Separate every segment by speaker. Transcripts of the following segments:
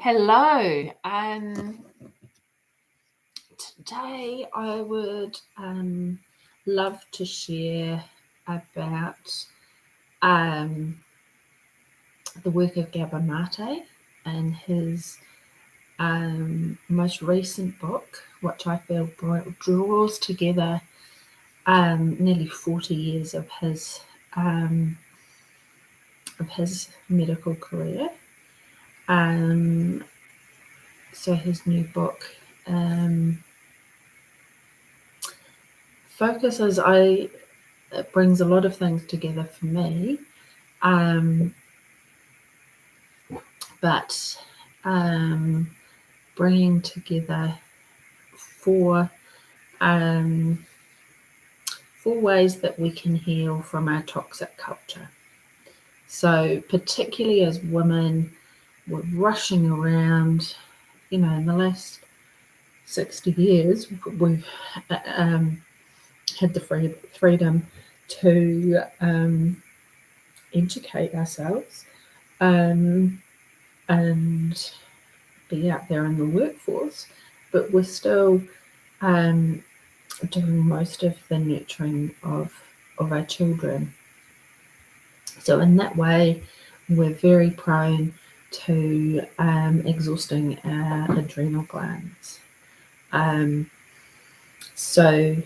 Speaker 1: Hello. Today I would love to share about the work of Gabor Mate and his most recent book, which I feel draws together nearly 40 years of his medical career. So his new book focuses, it brings a lot of things together for me, but bringing together four ways that we can heal from our toxic culture. So particularly as women, we're rushing around, in the last 60 years, we've had the freedom to educate ourselves and be out there in the workforce, but we're still doing most of the nurturing of our children. So in that way, we're very prone to exhausting our adrenal glands. So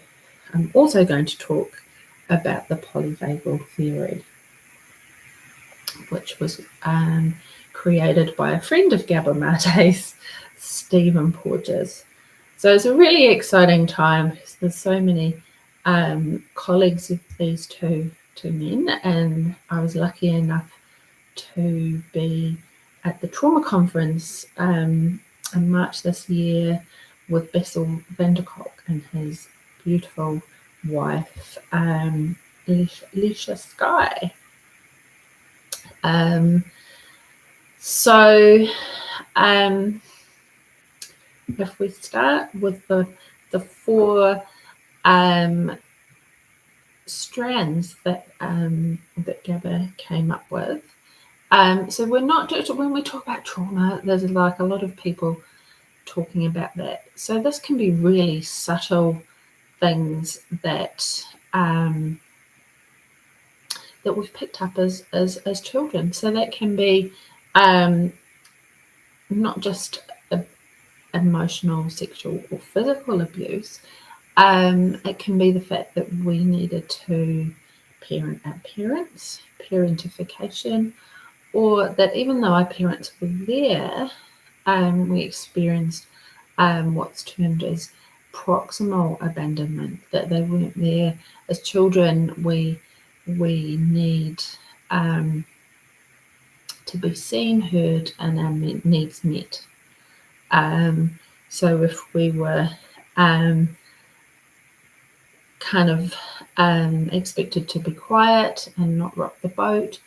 Speaker 1: I'm also going to talk about the polyvagal theory, which was created by a friend of Gabor Mate's, Stephen Porges. So it's a really exciting time because there's so many colleagues of these two men, and I was lucky enough to be at the trauma conference in March this year with Bessel van der Kolk and his beautiful wife, Leisha Sky. So if we start with the four strands that Gabor came up with. So we're not just, when we talk about trauma, there's like a lot of people talking about that. So this can be really subtle things that that we've picked up as children. So that can be not just emotional, sexual, or physical abuse. It can be the fact that we needed to parent our parents, parentification, or that even though our parents were there, we experienced what's termed as proximal abandonment, that they weren't there. As children, we need to be seen, heard, and our needs met. So if we were kind of expected to be quiet and not rock the boat,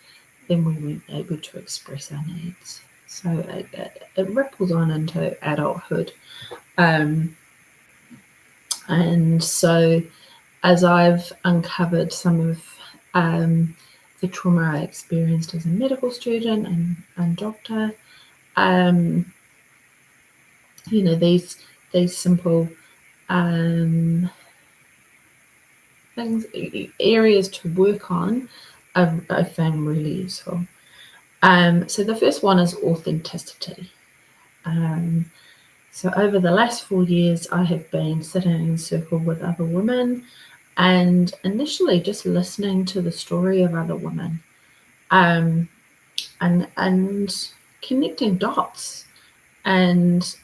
Speaker 1: then we weren't able to express our needs. So it ripples on into adulthood. And so as I've uncovered some of the trauma I experienced as a medical student and doctor, these simple things, areas to work on, I found really useful. So the first one is authenticity. So over the last 4 years, I have been sitting in a circle with other women and initially just listening to the story of other women and connecting dots and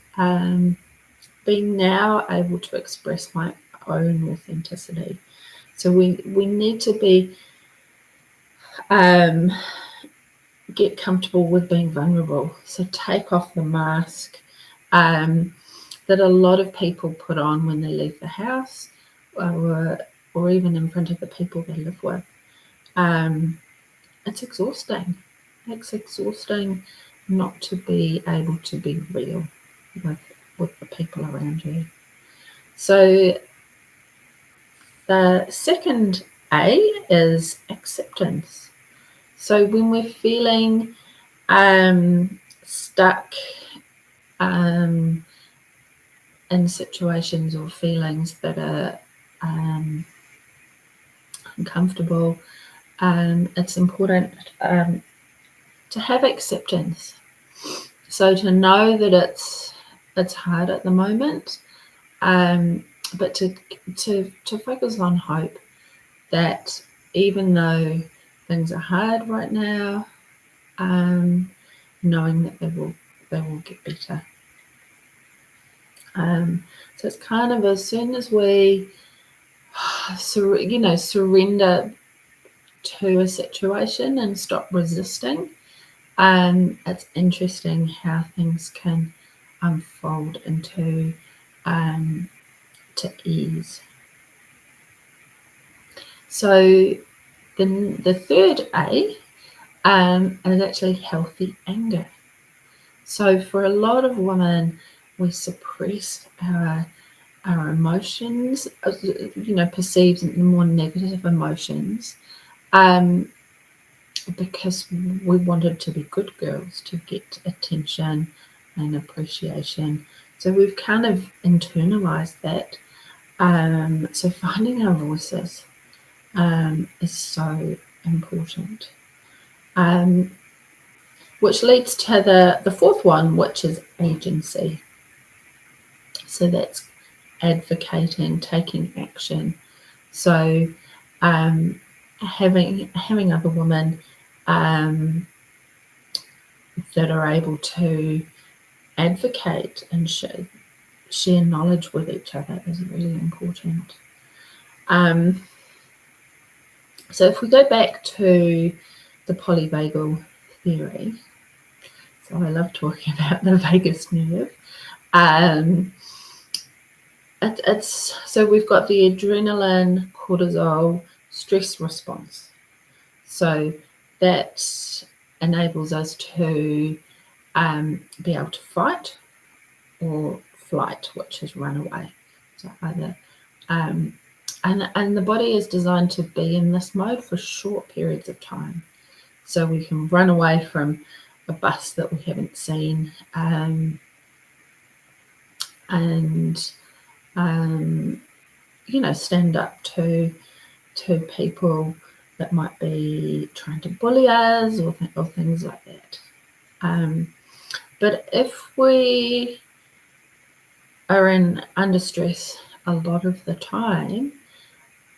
Speaker 1: being now able to express my own authenticity. So we need to be get comfortable with being vulnerable. So take off the mask that a lot of people put on when they leave the house or even in front of the people they live with. It's exhausting. It's exhausting not to be able to be real with the people around you. So the second A is acceptance. So when we're feeling stuck in situations or feelings that are uncomfortable. It's important to have acceptance. So to know that it's hard at the moment, but to focus on hope, that even though things are hard right now, knowing that they will get better. So it's kind of as soon as we surrender to a situation and stop resisting, it's interesting how things can unfold into to ease. So the third A is actually healthy anger. So for a lot of women, we suppress our emotions, perceived more negative emotions, because we wanted to be good girls, to get attention and appreciation. So we've kind of internalized that. So finding our voices is so important. Which leads to the fourth one, which is agency. So that's advocating, taking action. So having other women that are able to advocate and share knowledge with each other is really important. So if we go back to the polyvagal theory, so I love talking about the vagus nerve. So we've got the adrenaline, cortisol, stress response. So that enables us to be able to fight or flight, which is run away. So either and the body is designed to be in this mode for short periods of time. So we can run away from a bus that we haven't seen, and stand up to people that might be trying to bully us or things like that. But if we are under stress a lot of the time,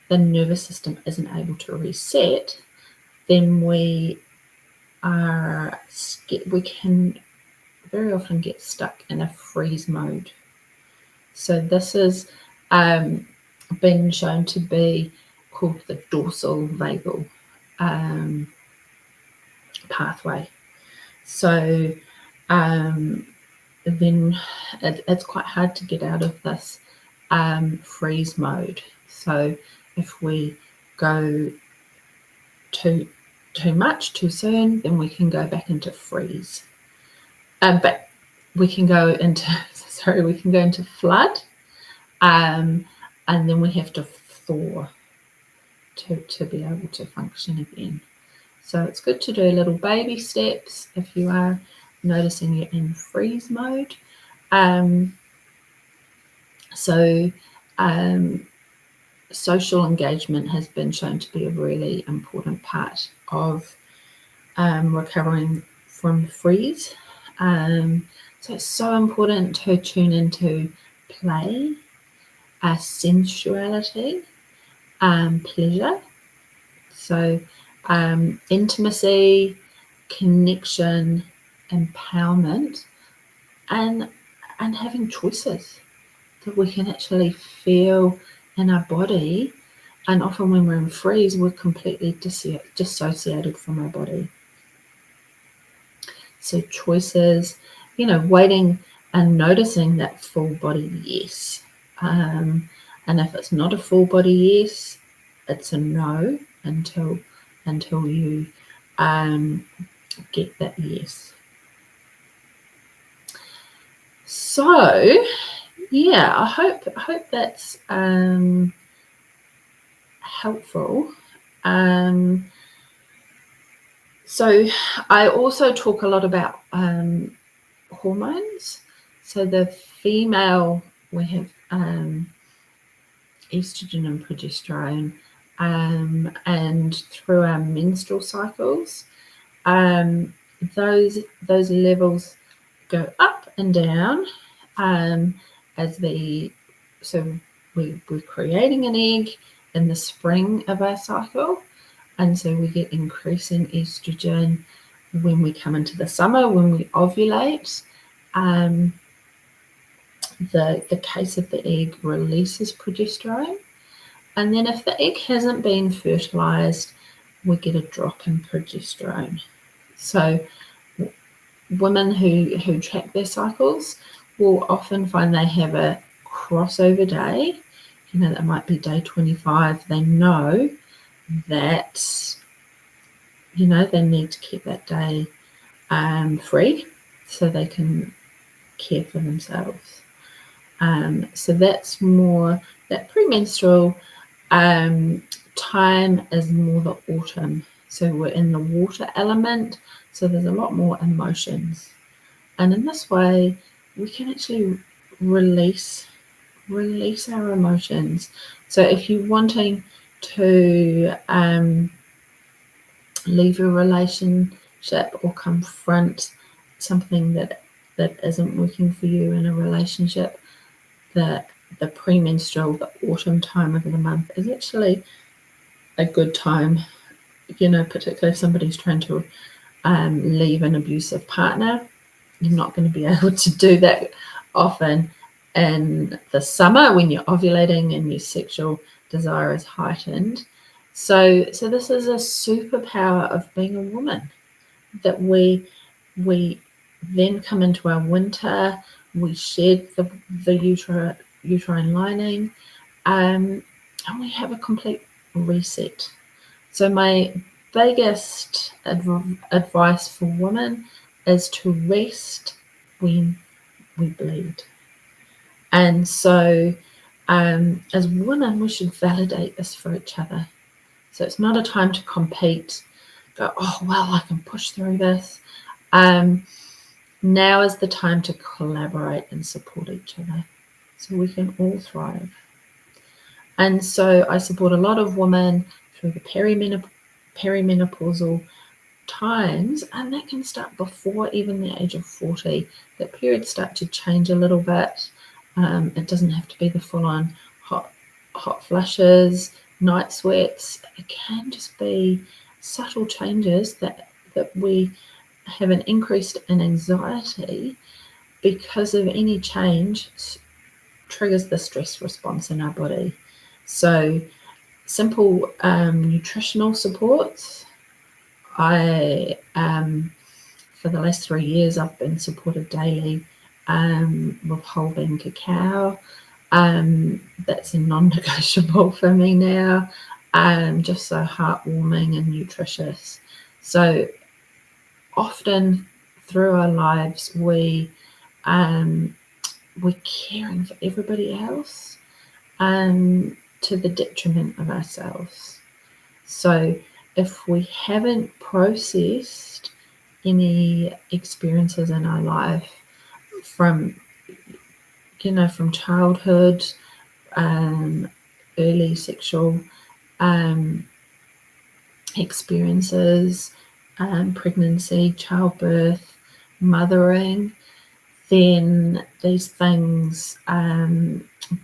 Speaker 1: the nervous system isn't able to reset, then we can very often get stuck in a freeze mode. So this is been shown to be called the dorsal vagal pathway. So then it's quite hard to get out of this freeze mode. So if we go too much too soon, then we can go back into freeze. But we can go into flood, and then we have to thaw to be able to function again. So it's good to do little baby steps if you are noticing you're in freeze mode. Social engagement has been shown to be a really important part of recovering from freeze. So it's so important to tune into play, sensuality, pleasure. So intimacy, connection, empowerment, and having choices that we can actually feel in our body. And often when we're in freeze, we're completely dissociated from our body. So choices, waiting and noticing that full body yes. And if it's not a full body yes, it's a no until you get that yes. So yeah, I hope that's helpful. So I also talk a lot about hormones. So the female, we have estrogen and progesterone, and through our menstrual cycles, those levels go up and down as we're creating an egg in the spring of our cycle, and so we get increasing estrogen when we come into the summer, when we ovulate. The case of the egg releases progesterone, and then if the egg hasn't been fertilized, we get a drop in progesterone. So women who track their cycles will often find they have a crossover day. That might be day 25. They know that they need to keep that day free so they can care for themselves. So that's more that premenstrual time is more the autumn. So we're in the water element, so there's a lot more emotions. And in this way, we can actually release our emotions. So if you're wanting to leave a relationship or confront something that isn't working for you in a relationship, the premenstrual, the autumn time of the month is actually a good time, particularly if somebody's trying to leave an abusive partner. You're not going to be able to do that often in the summer when you're ovulating and your sexual desire is heightened. So this is a superpower of being a woman, that we then come into our winter, we shed the uterine lining, and we have a complete reset. So my biggest advice for women is to rest when we bleed. And so as women, we should validate this for each other. So it's not a time to compete, go, oh, well, I can push through this. Now is the time to collaborate and support each other so we can all thrive. And so I support a lot of women through the perimenopausal times, and that can start before even the age of 40. That periods start to change a little bit. It doesn't have to be the full-on hot flushes, night sweats. It can just be subtle changes that we have an increase in anxiety because of any change triggers the stress response in our body. So simple nutritional supports. I for the last 3 years I've been supported daily with whole bean cacao. That's a non-negotiable for me now. Just so heartwarming and nutritious. So often through our lives we're caring for everybody else to the detriment of ourselves. So if we haven't processed any experiences in our life from childhood, early sexual experiences, pregnancy, childbirth, mothering, then these things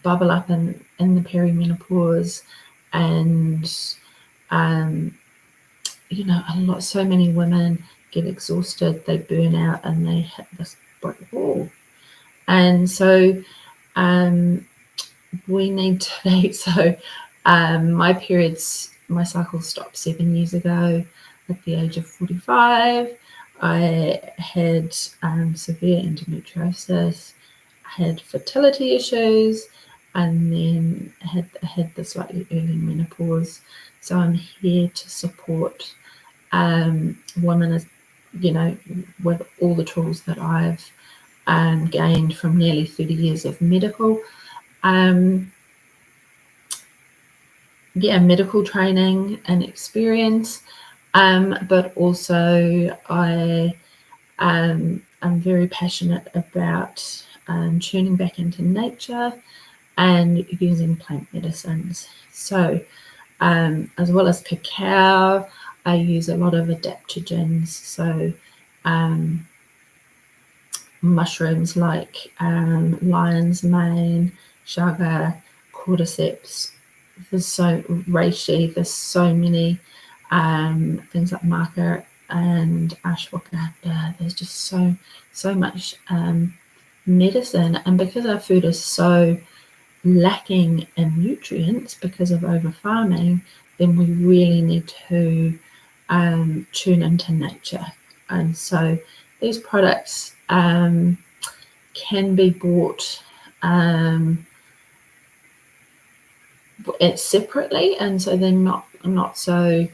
Speaker 1: bubble up in the perimenopause, and so many women get exhausted, they burn out, and they hit this brick wall. And so we need to eat. So my cycle stopped 7 years ago at the age of 45. I had severe endometriosis, had fertility issues, and then had the slightly early menopause. So I'm here to support women, with all the tools that I've gained from nearly 30 years of medical training and experience, but also I'm very passionate about tuning back into nature and using plant medicines. So as well as cacao, I use a lot of adaptogens. So mushrooms like lion's mane, chaga, cordyceps, reishi. There's so many things like maca and ashwagandha. There's just so much medicine, and because our food is so lacking in nutrients because of over farming, then we really need to tune into nature. And so these products can be bought separately, and so they're not so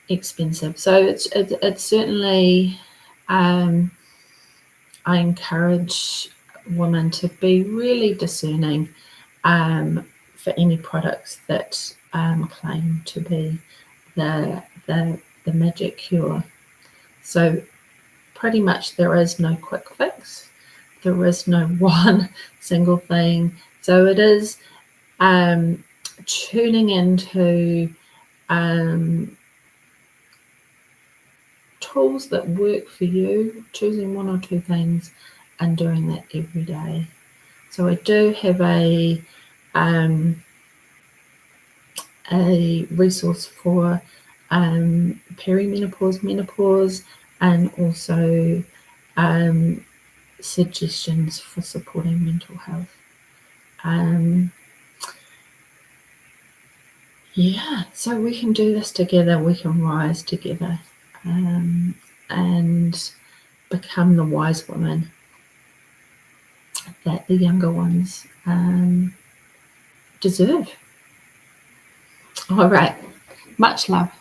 Speaker 1: expensive. So it's certainly I encourage women to be really discerning for any products that claim to be the magic cure. So pretty much there is no quick fix. There is no one single thing. So it is tuning into tools that work for you, choosing one or two things and doing that every day. So I do have a resource for perimenopause, menopause, and also suggestions for supporting mental health. Yeah, so we can do this together. We can rise together and become the wise women that the younger ones deserve. All right, much love.